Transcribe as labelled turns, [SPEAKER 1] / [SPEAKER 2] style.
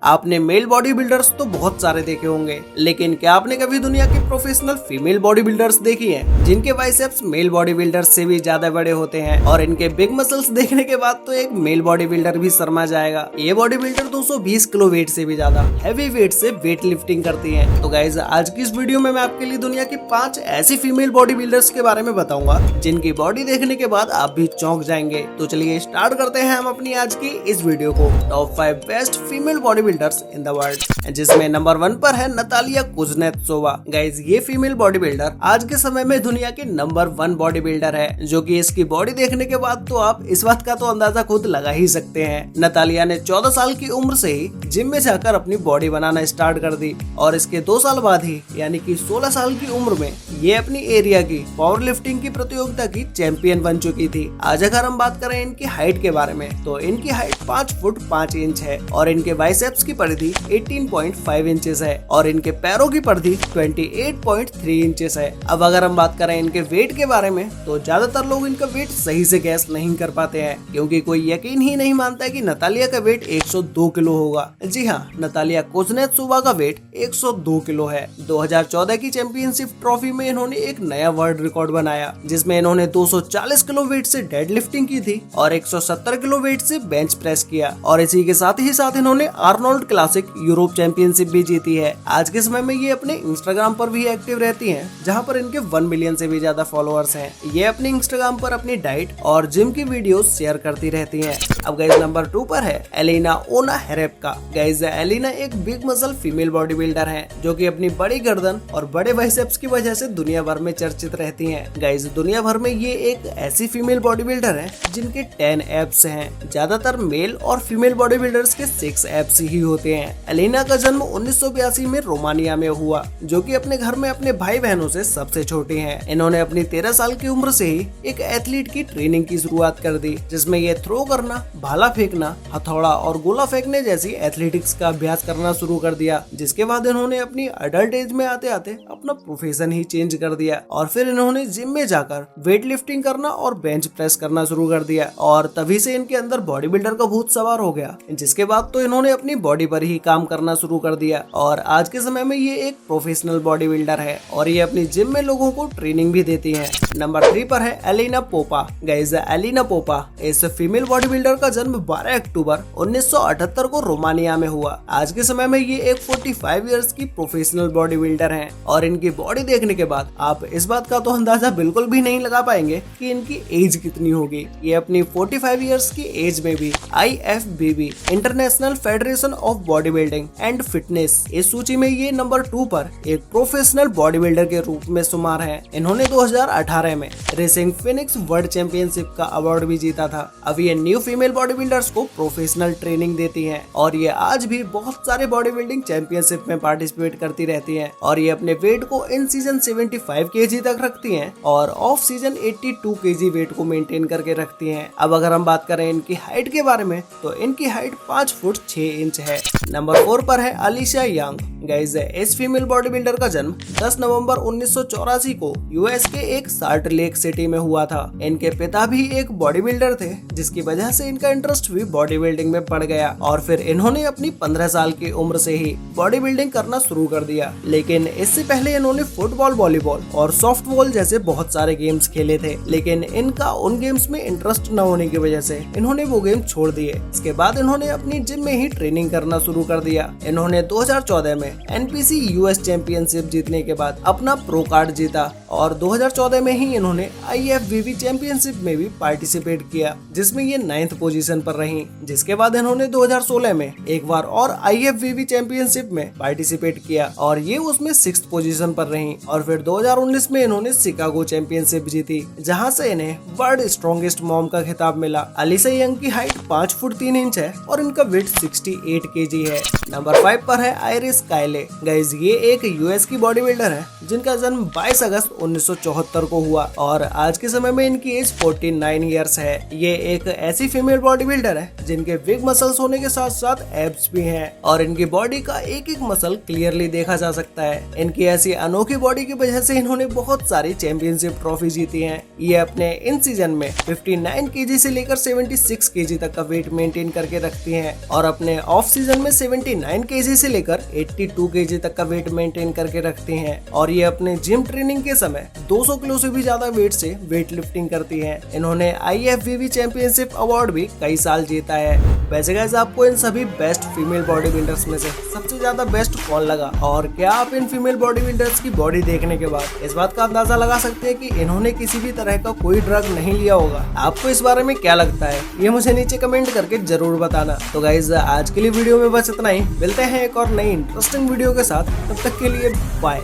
[SPEAKER 1] आपने mail body builders तो बहुत सारे देखे होंगे, लेकिन क्या आपने कभी दुनिया की प्रोफेशनल फीमेल बॉडी बिल्डर्स देखी हैं, जिनके बाइसेप्स मेल बॉडी बिल्डर्स से भी ज्यादा बड़े होते हैं और इनके बिग मसल्स देखने के बाद तो एक मेल बॉडी बिल्डर भी शर्मा जाएगा। ये बॉडी बिल्डर 220 किलो वेट से भी ज्यादा हैवी वेट से वेट लिफ्टिंग करती है। तो गाइज आज की इस वीडियो में मैं आपके लिए दुनिया की 5 ऐसी फीमेल बॉडी बिल्डर्स के बारे में बताऊंगा जिनकी बॉडी देखने के बाद आप भी चौंक जाएंगे। तो चलिए स्टार्ट करते हैं हम अपनी आज की इस वीडियो को। Top 5 best female body builders in the world, जिसमें नंबर 1 पर है नतालिया कुजनेत्सोवा। गाइज ये फीमेल बॉडी बिल्डर आज के समय में दुनिया की नंबर 1 बॉडी बिल्डर है, जो कि इसकी बॉडी देखने के बाद तो आप इस बात का तो अंदाजा खुद लगा ही सकते हैं। नतालिया ने 14 साल की उम्र से ही जिम में जाकर अपनी बॉडी बनाना स्टार्ट कर दी और इसके 2 साल बाद ही यानी कि 16 साल की उम्र में ये अपनी एरिया की पावर लिफ्टिंग की प्रतियोगिता की चैंपियन बन चुकी थी। आज अगर हम बात करें इनकी हाइट के बारे में, तो इनकी हाइट 5 फुट 5 इंच है और इनके बाइसेप्स की परिधि 18.5 इंचेस है और इनके पैरों की परिधि 28.3 इंचेस है। अब अगर हम बात करें इनके वेट के बारे में, तो ज्यादातर लोग इनका वेट सही से गैस नहीं कर पाते हैं, क्योंकि कोई यकीन ही नहीं मानता है कि नतालिया का वेट 102 किलो होगा। जी हाँ, नतालिया कुजनेत्सोवा का वेट 102 किलो है। 2014 की चैंपियनशिप ट्रॉफी में इन्होंने एक नया वर्ल्ड रिकॉर्ड बनाया, जिसमें इन्होंने 240 किलो वेट से डेड लिफ्टिंग की थी और 170 किलो वेट से बेंच प्रेस किया और इसी के साथ ही साथ इन्होंने आर्नोल्ड क्लासिक यूरोप चैंपियनशिप भी जीती है। आज के समय में ये अपने इंस्टाग्राम पर भी एक्टिव रहती हैं, जहां पर इनके 1 मिलियन से भी ज्यादा फॉलोअर्स हैं। ये अपने इंस्टाग्राम पर अपनी डाइट और जिम की वीडियोस शेयर करती रहती हैं। अब गाइस नंबर 2 पर है एलिना ओनाहेरेब्का। गाइस एलिना एक big muscle female body builder है, जो कि अपनी बड़ी गर्दन और बड़े बाइसेप्स की वजह से दुनिया भर में चर्चित रहती हैं। गाइस दुनिया भर में ये एक ऐसी फीमेल बॉडी बिल्डर है जिनके 10 एब्स हैं। ज्यादातर मेल और फीमेल बॉडी बिल्डर्स के 6 एब्स ही होते हैं। एलिना का जन्म 1982 में रोमानिया में हुआ, जो कि अपने घर में अपने भाई बहनों से सबसे छोटी हैं। इन्होंने अपनी 13 साल की उम्र से ही एक एथलीट की ट्रेनिंग की शुरुआत कर दी, जिसमें ये थ्रो करना, भाला फेंकना, हथौड़ा और गोला फेंकने जैसी एथलेटिक्स का अभ्यास करना शुरू कर दिया। जिसके बाद इन्होंने अपनी अडल्ट एज में आते आते अपना प्रोफेशन ही चेंज कर दिया और फिर इन्होंने जिम में जाकर वेट लिफ्टिंग करना और बेंच प्रेस करना शुरू कर दिया और तभी से इनके अंदर बॉडी बिल्डर का भूत सवार हो गया। जिसके बाद तो इन्होंने अपनी बॉडी पर ही काम करना शुरू कर दिया और आज के समय में ये एक प्रोफेशनल बॉडी बिल्डर है और ये अपनी जिम में लोगों को ट्रेनिंग भी देती है। नंबर 3 पर है एलिना पोपा। गाइस एलिना पोपा इस फीमेल बॉडी बिल्डर का जन्म 12 अक्टूबर 1978 को रोमानिया में हुआ। आज के समय में ये एक 45 इयर्स की प्रोफेशनल बॉडी बिल्डर हैं और इनकी बॉडी देखने के बाद आप इस बात का तो अंदाजा बिल्कुल भी नहीं लगा पाएंगे कि इनकी एज कितनी होगी। ये अपनी 45 इयर्स की एज में भी IFBB international federation of body building and fitness इस सूची में ये नंबर 2 पर एक प्रोफेशनल बॉडी बिल्डर के रूप में शुमार है। इन्होंने 2018 में रेसिंग फिनिक्स वर्ल्ड चैंपियनशिप का अवार्ड भी जीता था। अब ये न्यू फीमेल बॉडी बिल्डर्स को प्रोफेशनल ट्रेनिंग देती हैं और ये आज भी बहुत सारे बॉडी बिल्डिंग चैंपियनशिप में पार्टिसिपेट करती रहती हैं और ये अपने वेट को इन सीजन 75 kg तक रखती हैं और ऑफ सीजन 82 kg वेट को मेंटेन करके रखती हैं। अब अगर हम बात करें इनकी हाइट के बारे में, तो इनकी हाइट 5 फुट 6 इंच है। नंबर 4 पर है अलीशा यंग। गाइस इस फीमेल बॉडी बिल्डर का जन्म 10 नवंबर 1984 को यूएस के एक साल्ट लेक सिटी में हुआ था। इनके पिता भी एक बॉडी बिल्डर थे, जिसकी वजह से इनका इंटरेस्ट भी बॉडी बिल्डिंग में बढ़ गया और फिर इन्होंने अपनी 15 साल की उम्र से ही बॉडी बिल्डिंग करना शुरू कर दिया। लेकिन इससे पहले इन्होंने फुटबॉल, वॉलीबॉल और सॉफ्टबॉल जैसे बहुत सारे गेम्स खेले थे, लेकिन इनका उन गेम्स में इंटरेस्ट न होने की वजह से इन्होंने वो गेम छोड़ दिए। इसके बाद इन्होंने अपनी जिम में ही ट्रेनिंग करना शुरू कर दिया। इन्होंने 2014 में NPC US चैंपियनशिप जीतने के बाद अपना प्रो कार्ड जीता और 2014 में ही इन्होंने IFBB चैंपियनशिप में भी पार्टिसिपेट किया, जिसमें ये 9th पोजीशन पर रही। जिसके बाद इन्होंने 2016 में एक बार और IFBB चैंपियनशिप में पार्टिसिपेट किया और ये उसमें 6th पोजीशन पर रही और फिर 2019 में इन्होंने शिकागो चैंपियनशिप जीती, जहां से इन्हें वर्ल्ड स्ट्रॉन्गेस्ट मॉम का खिताब मिला। अलीशा यंग की हाइट 5 फुट 3 इंच है और इनका वेट 68 kg है। नंबर 5 पर है आयरिस कायले। गाइस ये एक यूएस की बॉडी बिल्डर है, जिनका जन्म 22 अगस्त 1974 को हुआ और आज के समय में इनकी एज 49 ईयर्स है। ये एक ऐसी फीमेल बॉडी बिल्डर है जिनके बिग मसल्स होने के साथ साथ एब्स भी हैं और इनकी बॉडी का एक एक मसल क्लियरली देखा जा सकता है। इनकी ऐसी अनोखी बॉडी की वजह से इन्होंने बहुत सारी चैंपियनशिप ट्रॉफी जीती हैं। ये अपने इन सीजन में 59 केजी से लेकर 76 केजी तक का वेट मेंटेन करके रखती हैं और अपने ऑफ सीजन में 79 केजी से लेकर 82 केजी तक का वेट मेंटेन करके रखती हैं और ये अपने जिम ट्रेनिंग के समय 200 किलो से भी ज्यादा वेट से वेट लिफ्टिंग करती हैं। इन्होंने IFBB चैंपियनशिप अवार्ड भी कई साल जीता है। वैसे गाइस आपको इन सभी बेस्ट फीमेल बॉडी बिल्डर्स में से सबसे ज्यादा बेस्ट कौन लगा और क्या आप इन फीमेल बॉडी बिल्डर्स की बॉडी देखने के बाद इस बात का अंदाजा लगा सकते हैं कि इन्होंने किसी भी तरह का कोई ड्रग नहीं लिया होगा? आपको इस बारे में क्या लगता है ये मुझे नीचे कमेंट करके जरूर बताना। तो गाइस आज के लिए वीडियो में बस इतना ही। मिलते हैं एक और नई इंटरेस्टिंग वीडियो के साथ, तब तक के लिए बाय।